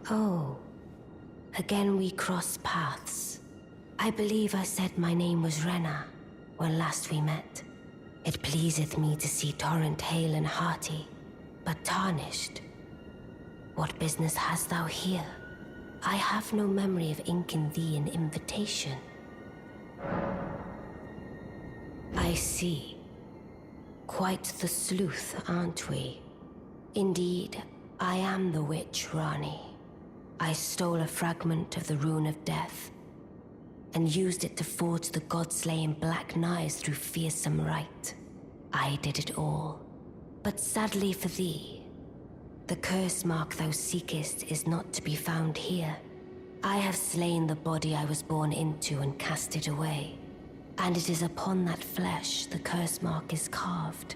Oh, again we cross paths. I believe I said my name was Ranni when last we met. It pleaseth me to see Torrent hale and hearty, but Tarnished. What business hast thou here? I have no memory of inking thee an invitation. I see. Quite the sleuth, aren't we? Indeed, I am the witch Ranni. I stole a fragment of the Rune of Death and used it to forge the god-slaying black knives through fearsome rite. I did it all. But sadly for thee, the curse mark thou seekest is not to be found here. I have slain the body I was born into and cast it away, and it is upon that flesh the curse mark is carved.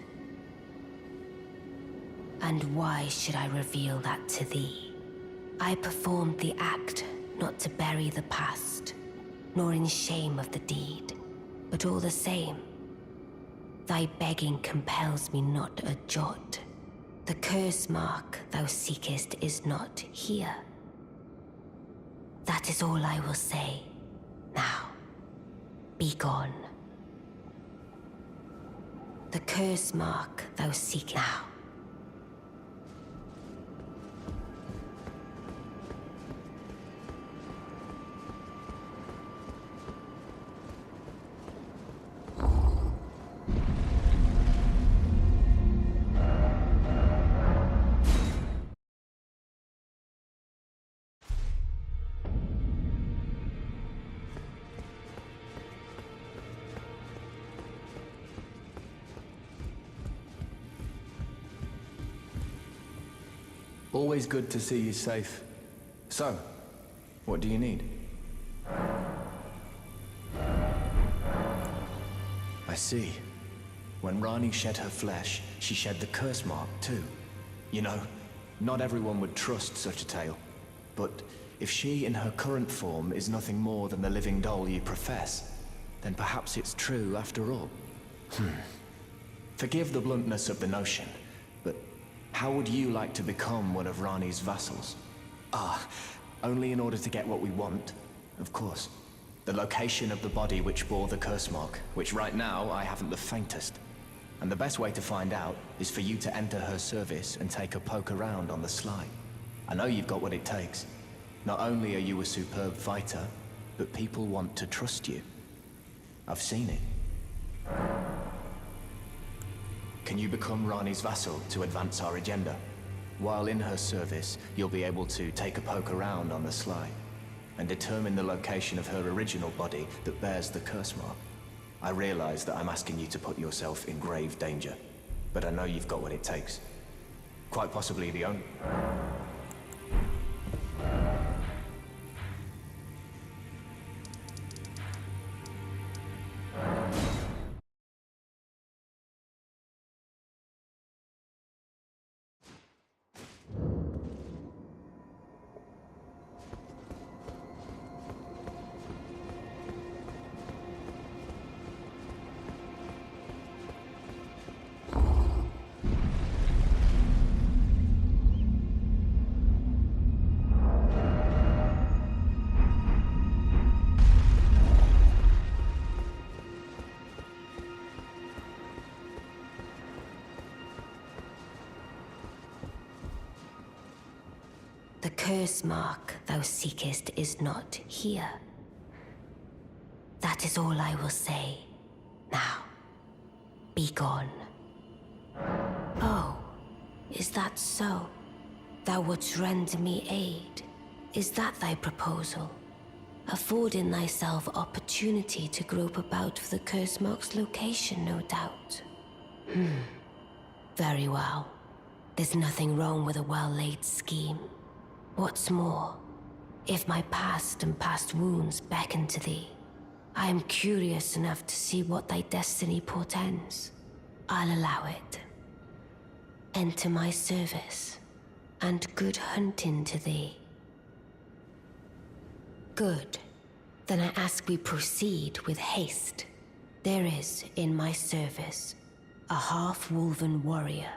And why should I reveal that to thee? I performed the act not to bury the past, nor in shame of the deed, but all the same, thy begging compels me not a jot. The curse mark thou seekest is not here. That is all I will say. Now, be gone. The curse mark thou seekest now. Always good to see you safe. So, what do you need? I see. When Ranni shed her flesh, she shed the curse mark too. You know, not everyone would trust such a tale. But if she in her current form is nothing more than the living doll you profess, then perhaps it's true after all. Forgive the bluntness of the notion, but how would you like to become one of Ranni's vassals? Only in order to get what we want, of course. The location of the body which bore the curse mark, which right now I haven't the faintest. And the best way to find out is for you to enter her service and take a poke around on the sly. I know you've got what it takes. Not only are you a superb fighter, but people want to trust you. I've seen it. Can you become Ranni's vassal to advance our agenda? While in her service, you'll be able to take a poke around on the sly and determine the location of her original body that bears the curse mark. I realize that I'm asking you to put yourself in grave danger, but I know you've got what it takes. Quite possibly the only... The curse mark thou seekest is not here. That is all I will say. Now, be gone. Oh, is that so? Thou wouldst render me aid. Is that thy proposal? Affording thyself opportunity to grope about for the curse mark's location, no doubt. Very well. There's nothing wrong with a well-laid scheme. What's more, if my past and past wounds beckon to thee, I am curious enough to see what thy destiny portends. I'll allow it. Enter my service, and good hunting to thee. Good. Then I ask we proceed with haste. There is, in my service, a half-wolven warrior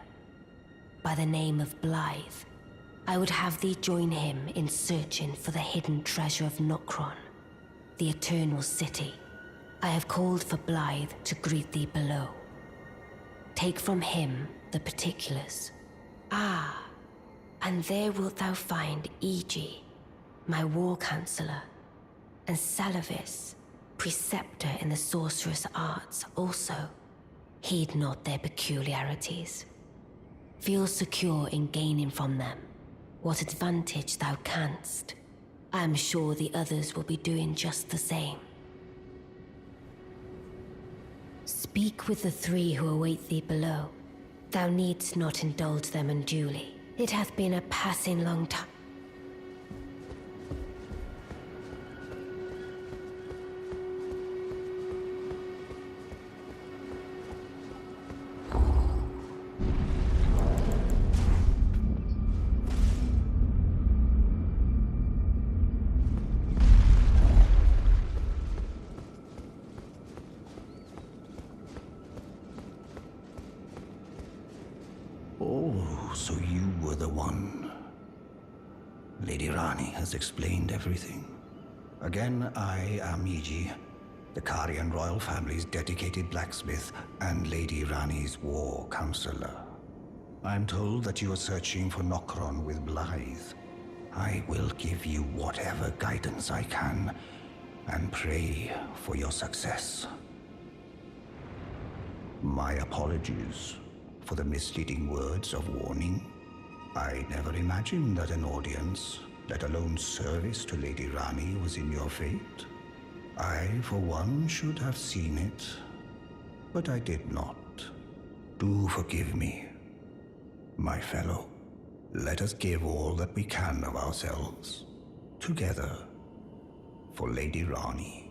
by the name of Blythe. I would have thee join him in searching for the hidden treasure of Nokron, the Eternal City. I have called for Blaidd to greet thee below. Take from him the particulars. Ah, and there wilt thou find Iji, my war counselor, and Salavis, preceptor in the sorcerous arts also. Heed not their peculiarities. Feel secure in gaining from them what advantage thou canst. I am sure the others will be doing just the same. Speak with the three who await thee below. Thou needst not indulge them unduly. It hath been a passing long time. So you were the one. Lady Ranni has explained everything. Again, I am Iji, the Karian royal family's dedicated blacksmith and Lady Ranni's war counselor. I'm told that you are searching for Nokron with Blaidd. I will give you whatever guidance I can and pray for your success. My apologies for the misleading words of warning. I never imagined that an audience, let alone service to Lady Ranni, was in your fate. I, for one, should have seen it, but I did not. Do forgive me, my fellow. Let us give all that we can of ourselves, together, for Lady Ranni.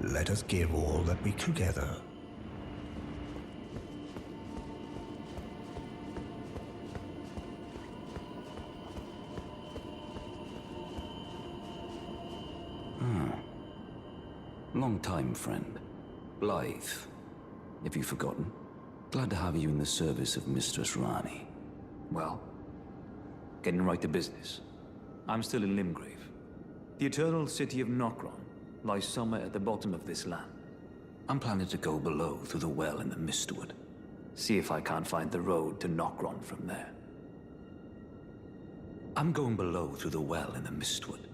Let us give all that we together. Long time, friend. Blaidd. Have you forgotten? Glad to have you in the service of Mistress Ranni. Well, getting right to business. I'm still in Limgrave. The eternal city of Nokron lies somewhere at the bottom of this land. I'm planning to go below through the well in the Mistwood. See if I can't find the road to Nokron from there. I'm going below through the well in the Mistwood.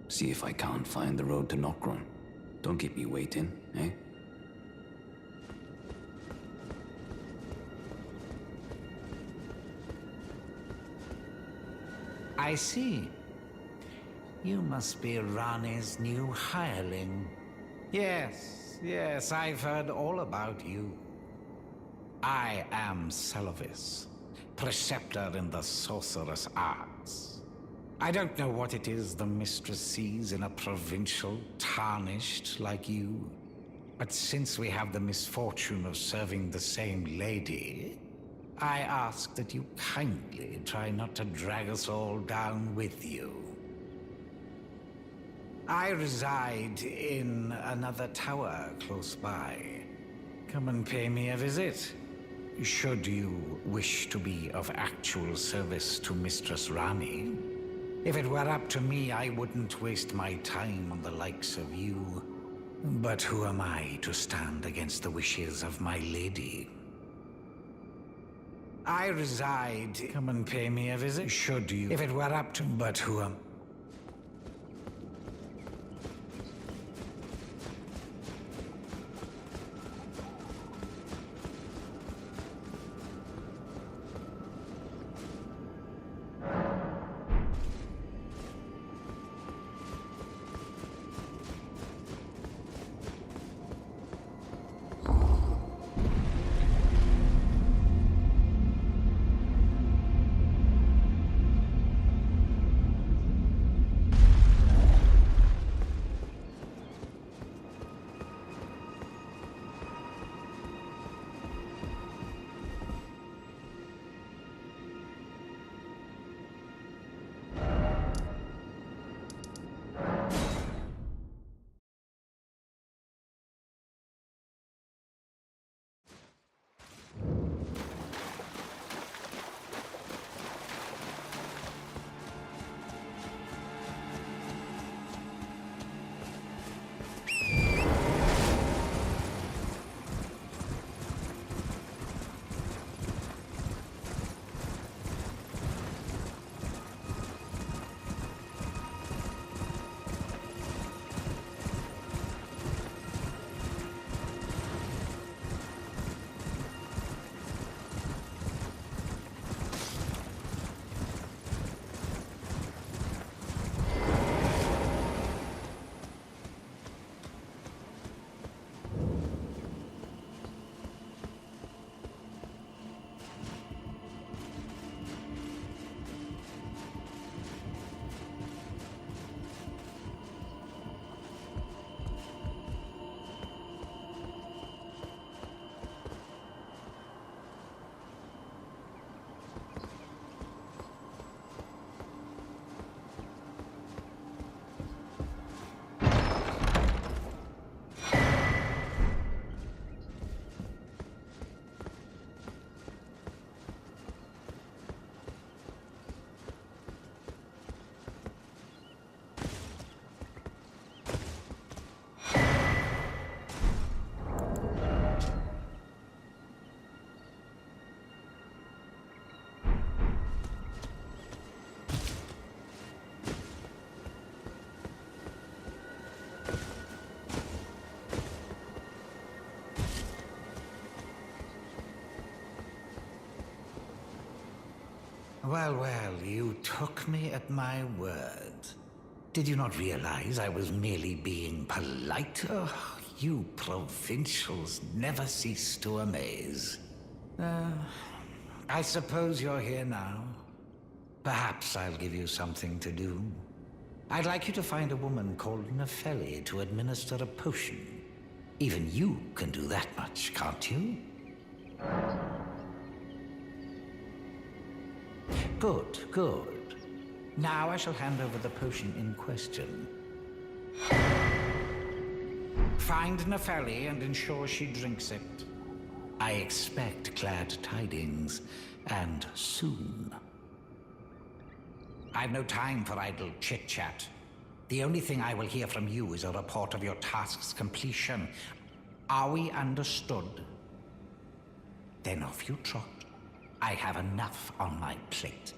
See if I can't find the road to Nokron. Don't keep me waiting, eh? I see. You must be Ranni's new hireling. Yes, I've heard all about you. I am Salavis, preceptor in the sorcerous arts. I don't know what it is the mistress sees in a provincial Tarnished like you, but since we have the misfortune of serving the same lady, I ask that you kindly try not to drag us all down with you. I reside in another tower close by. Come and pay me a visit, should you wish to be of actual service to Mistress Ranni. If it were up to me, I wouldn't waste my time on the likes of you. But who am I to stand against the wishes of my lady? I reside... Come and pay me a visit, should you... If it were up to... But who am... Well, well, you took me at my word. Did you not realize I was merely being polite? Oh, you provincials never cease to amaze. I suppose you're here now. Perhaps I'll give you something to do. I'd like you to find a woman called Nefeli to administer a potion. Even you can do that much, can't you? Good, good. Now I shall hand over the potion in question. Find Nefeli and ensure she drinks it. I expect glad tidings, and soon. I've no time for idle chit-chat. The only thing I will hear from you is a report of your task's completion. Are we understood? Then off you trot. I have enough on my plate.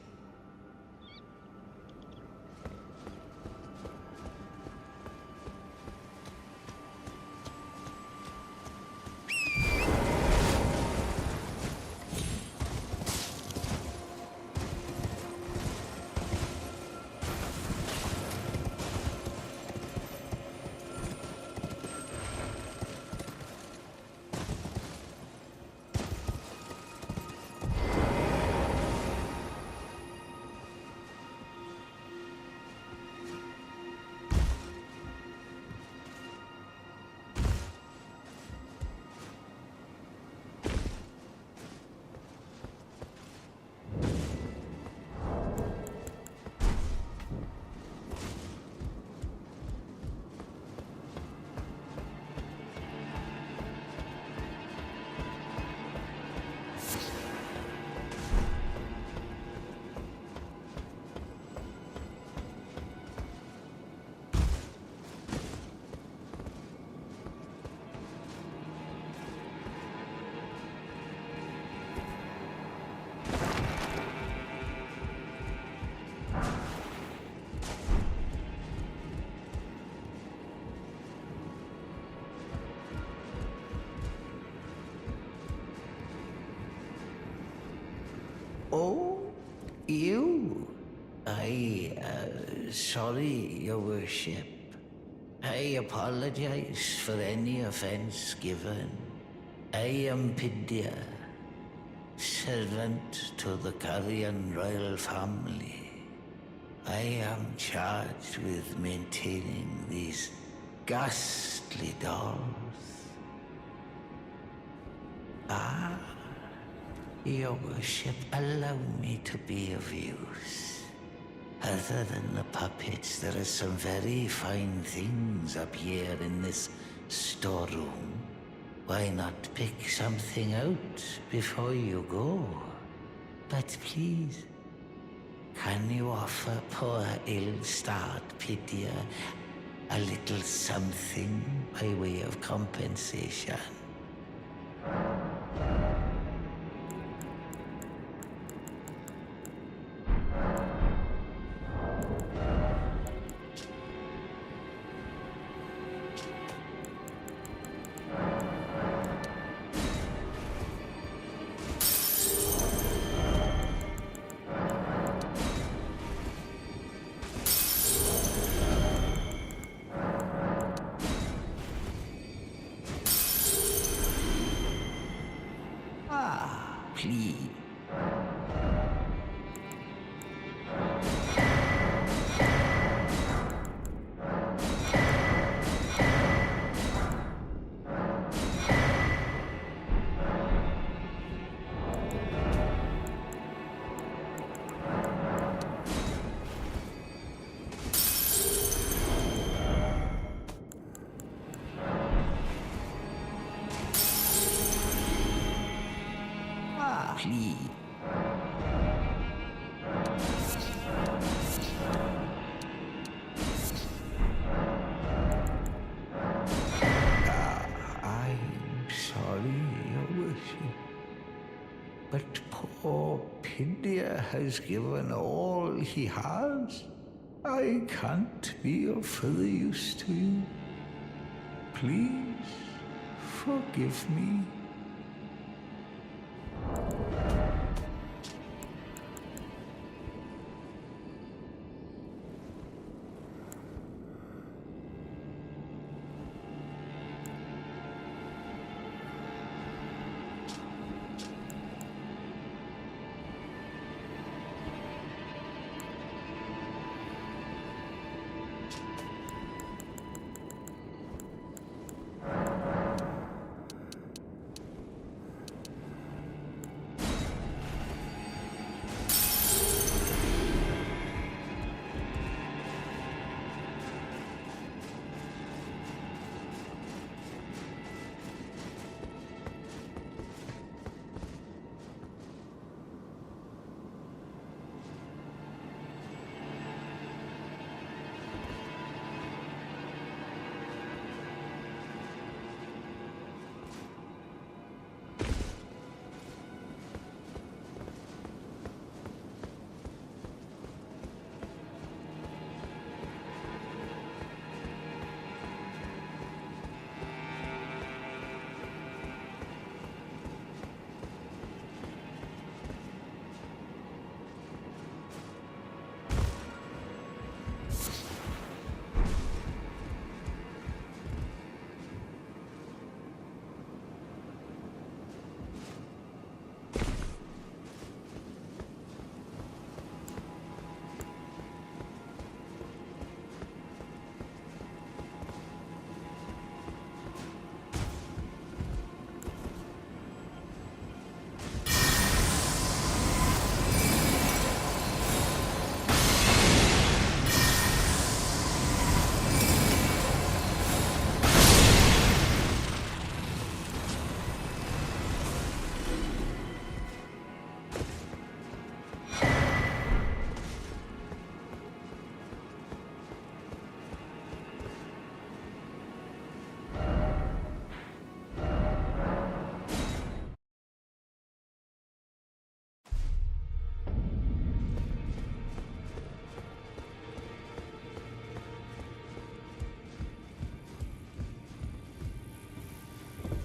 Oh, you? Sorry, Your Worship. I apologize for any offense given. I am Pidya, servant to the Carrion royal family. I am charged with maintaining these ghastly dolls. Ah, Your Worship, allow me to be of use. Other than the puppets, there are some very fine things up here in this storeroom. Why not pick something out before you go? But please, can you offer poor ill-starred Pidya a little something by way of compensation? Please. I'm sorry, Your Worship, but poor Pidya has given all he has. I can't be of further use to you. Please, forgive me. —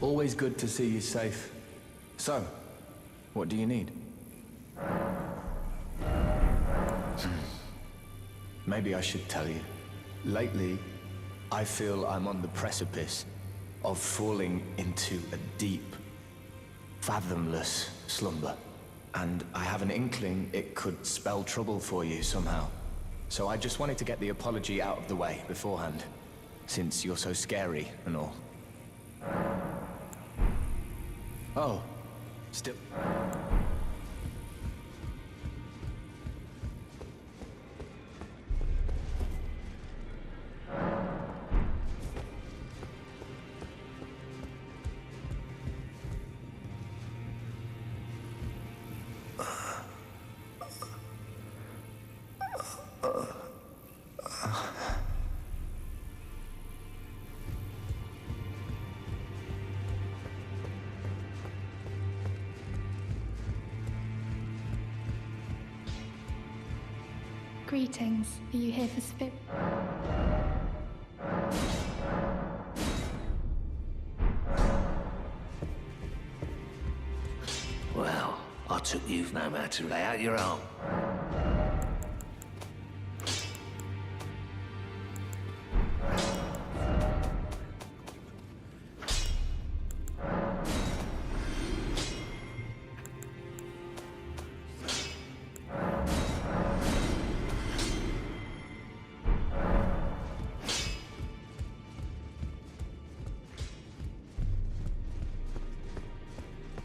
Always good to see you safe. So, what do you need? Maybe I should tell you. Lately, I feel I'm on the precipice of falling into a deep, fathomless slumber. And I have an inkling it could spell trouble for you somehow. So I just wanted to get the apology out of the way beforehand, since you're so scary and all. Oh, still... Greetings. Are you here for spirit? Well, I took you've no matter to lay out your arm.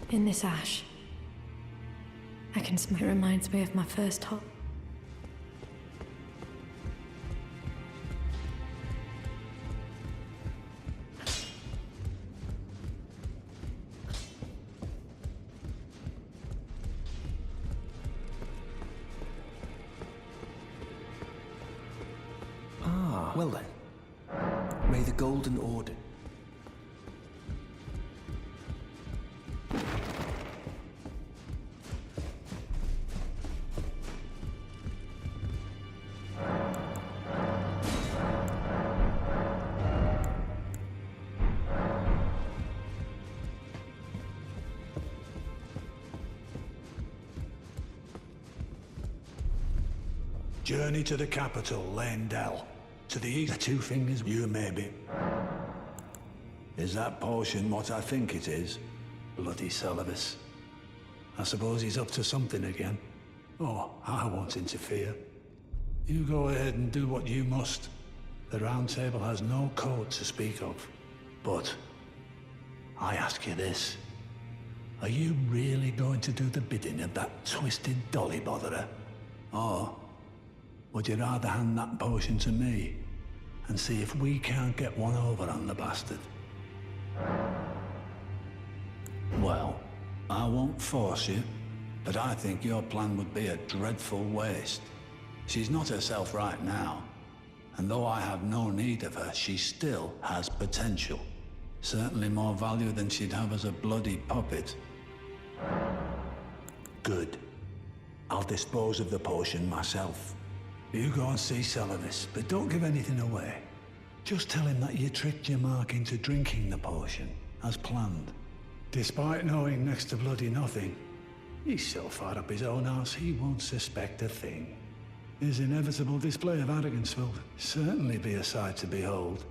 In this ash, I can smell it. Reminds me of my first hop. Ah, well then. May the Golden Order... Journey to the capital, Lendell. To the east, the two fingers, you maybe. Is that potion what I think it is? Bloody Salivus. I suppose he's up to something again. Oh, I won't interfere. You go ahead and do what you must. The Round Table has no code to speak of. But I ask you this. Are you really going to do the bidding of that twisted dolly botherer? Or would you rather hand that potion to me and see if we can't get one over on the bastard? Well, I won't force you, but I think your plan would be a dreadful waste. She's not herself right now, and though I have no need of her, she still has potential. Certainly more value than she'd have as a bloody puppet. Good. I'll dispose of the potion myself. You go and see Celavis, but don't give anything away. Just tell him that you tricked your mark into drinking the potion, as planned. Despite knowing next to bloody nothing, he's so far up his own arse he won't suspect a thing. His inevitable display of arrogance will certainly be a sight to behold.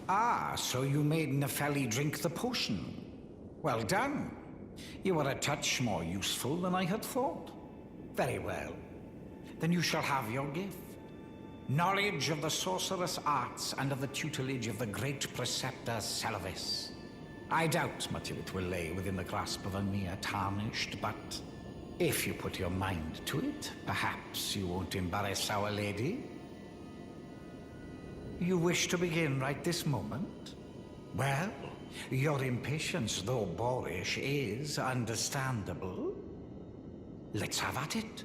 Ah, so you made Nepheli drink the potion. Well done. You were a touch more useful than I had thought. Very well. Then you shall have your gift. Knowledge of the sorcerous arts and of the tutelage of the great preceptor Celavis. I doubt much of it will lay within the grasp of a mere Tarnished, but if you put your mind to it, perhaps you won't embarrass our lady. You wish to begin right this moment? Well, your impatience, though boorish, is understandable. Let's have at it.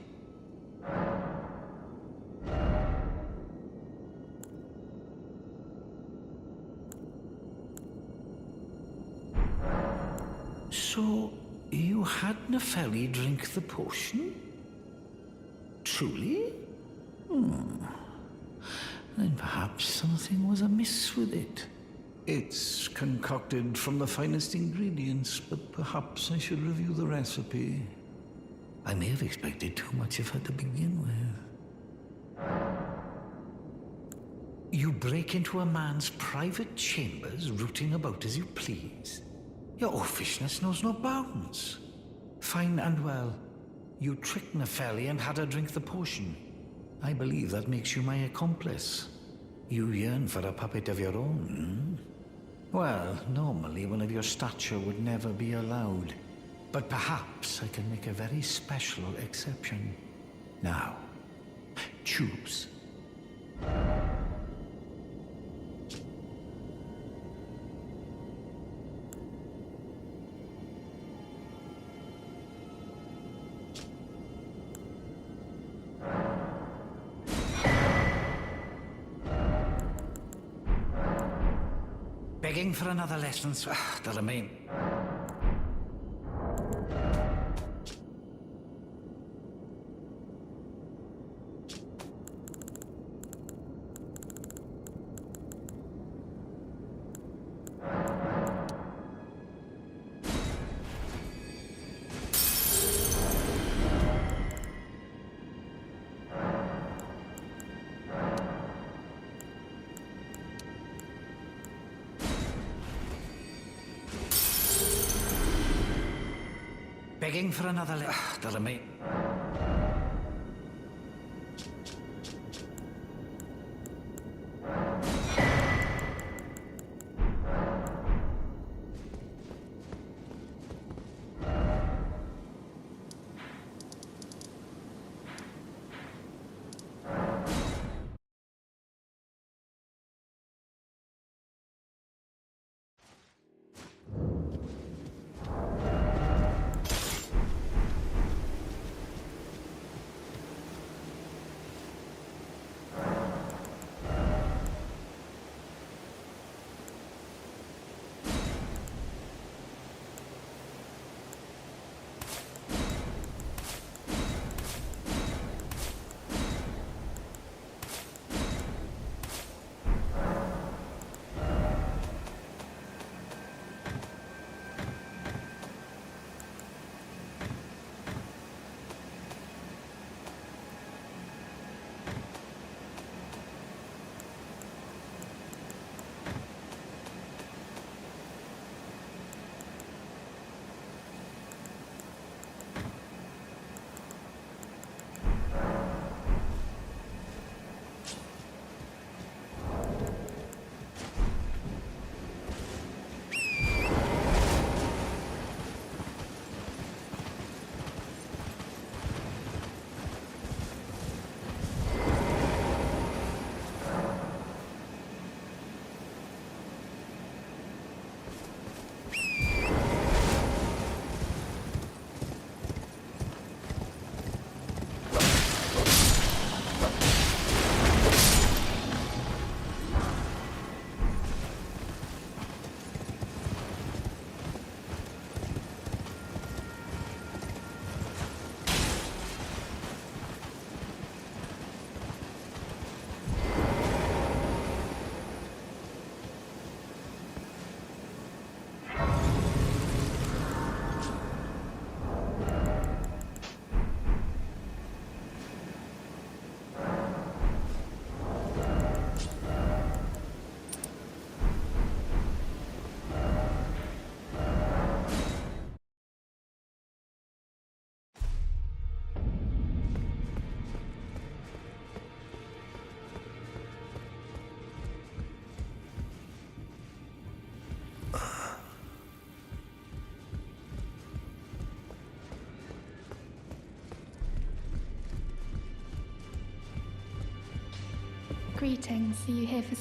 So, you had Nepheli drink the potion? Truly? Then perhaps something was amiss with it. It's concocted from the finest ingredients, but perhaps I should review the recipe. I may have expected too much of her to begin with. You break into a man's private chambers, rooting about as you please. Your oafishness knows no bounds. Fine and well. You tricked Nepheli and had her drink the potion. I believe that makes you my accomplice. You yearn for a puppet of your own, Well, normally one of your stature would never be allowed. But perhaps I can make a very special exception. Now, choose. Begging for another lesson, that'll mean. Begging for another that'll mean. Greetings, are you here for